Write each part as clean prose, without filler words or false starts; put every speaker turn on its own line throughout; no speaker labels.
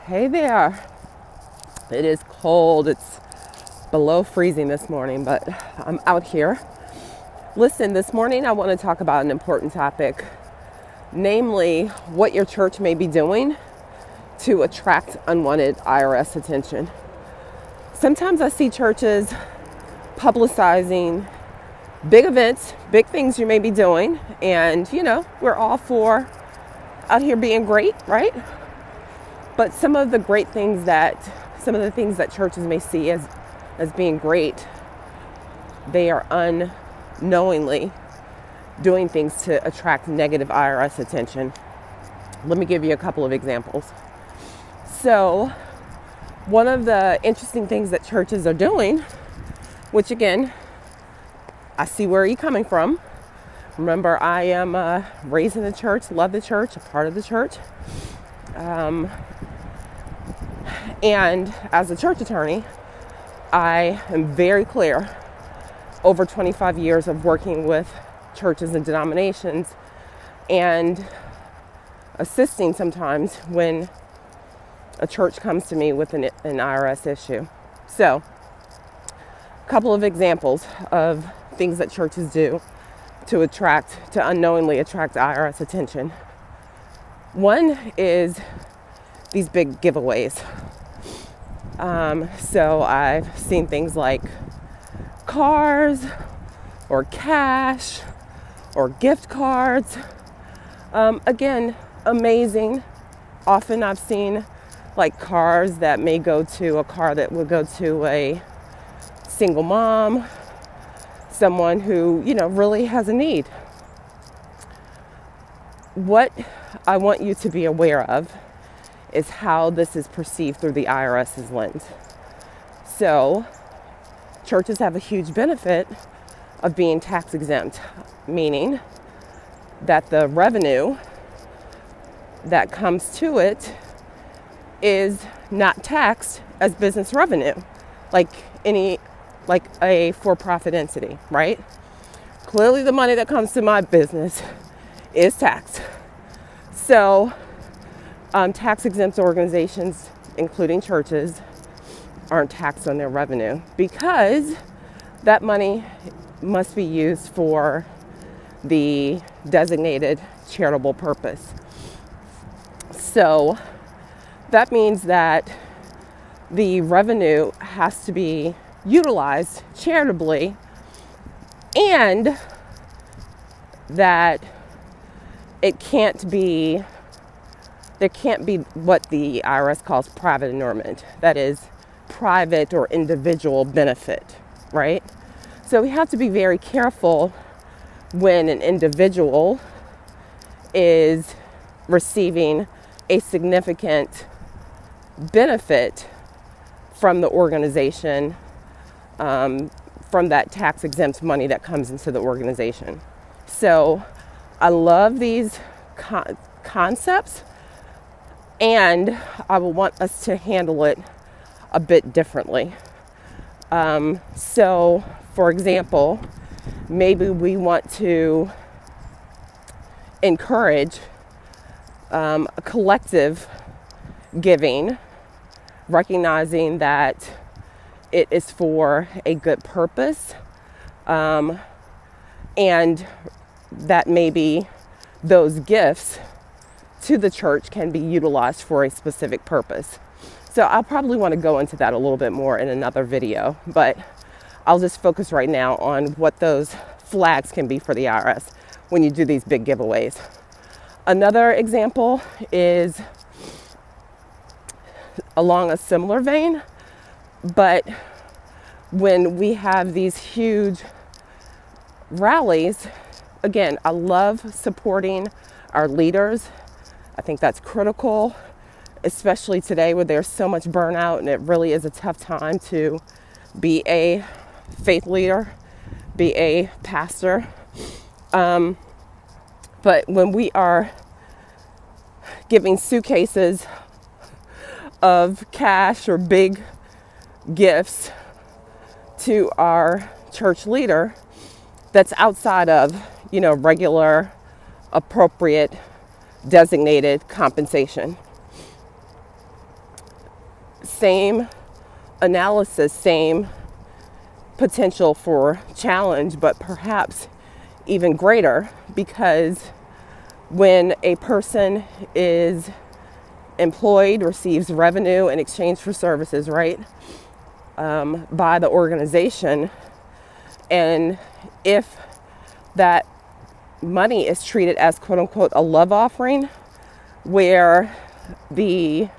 Hey there. It is cold. It's below freezing this morning, but I'm out here. Listen, this morning I want to talk about an important topic, namely what your church may be doing to attract unwanted IRS attention. Sometimes I see churches publicizing big events, big things you may be doing, and we're all for out here being great, right? But some of the things that churches may see as being great, they are unknowingly doing things to attract negative IRS attention. Let me give you a couple of examples. So, one of the interesting things that churches are doing, which again, I see where you're coming from. Remember, I am raised in the church, love the church, a part of the church. And as a church attorney, I am very clear, over 25 years of working with churches and denominations and assisting sometimes when a church comes to me with an IRS issue. So, a couple of examples of things that churches do to unknowingly attract IRS attention. One is these big giveaways. So I've seen things like cars or cash or gift cards. Again, amazing. Often I've seen like cars that may go to a car that would go to a single mom, someone who, really has a need. What I want you to be aware of is how this is perceived through the IRS's lens. So, churches have a huge benefit of being tax exempt, meaning that the revenue that comes to it is not taxed as business revenue, like a for-profit entity, right? Clearly the money that comes to my business is taxed. So, tax-exempt organizations, including churches, aren't taxed on their revenue because that money must be used for the designated charitable purpose. So that means that the revenue has to be utilized charitably, and that there can't be what the IRS calls private earnest, that is private or individual benefit, right? So we have to be very careful when an individual is receiving a significant benefit from the organization, from that tax-exempt money that comes into the organization. So I love these concepts, and I will want us to handle it a bit differently. So, for example, maybe we want to encourage a collective giving, recognizing that it is for a good purpose, and that maybe those gifts to the church can be utilized for a specific purpose. So I'll probably want to go into that a little bit more in another video, but I'll just focus right now on what those flags can be for the IRS when you do these big giveaways. Another example is along a similar vein, but when we have these huge rallies, again, I love supporting our leaders. I think that's critical, especially today where there's so much burnout and it really is a tough time to be a faith leader, be a pastor. But when we are giving suitcases of cash or big gifts to our church leader, that's outside of, regular, appropriate, designated compensation. same analysis, same potential for challenge, but perhaps even greater, because when a person is employed, receives revenue in exchange for services, right, by the organization, and if that money is treated as quote unquote a love offering, where the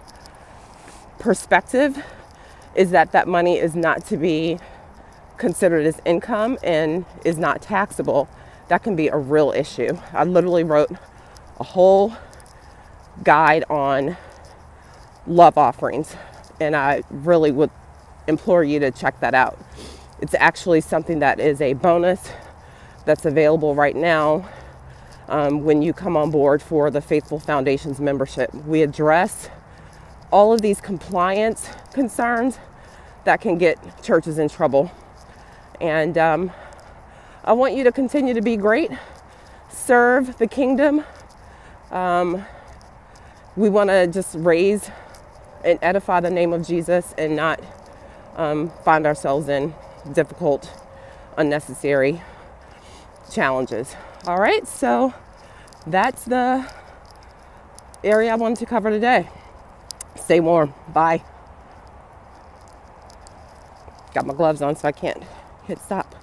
perspective is that that money is not to be considered as income and is not taxable, that can be a real issue. I literally wrote a whole guide on love offerings, and I really would implore you to check that out. It's actually something that is a bonus that's available right now when you come on board for the Faithful Foundations membership. We address all of these compliance concerns that can get churches in trouble. And I want you to continue to be great, serve the kingdom. We want to just raise and edify the name of Jesus and not find ourselves in difficult, unnecessary challenges. All right, so that's the area I wanted to cover today. Stay warm. Bye. Got my gloves on so I can't hit stop.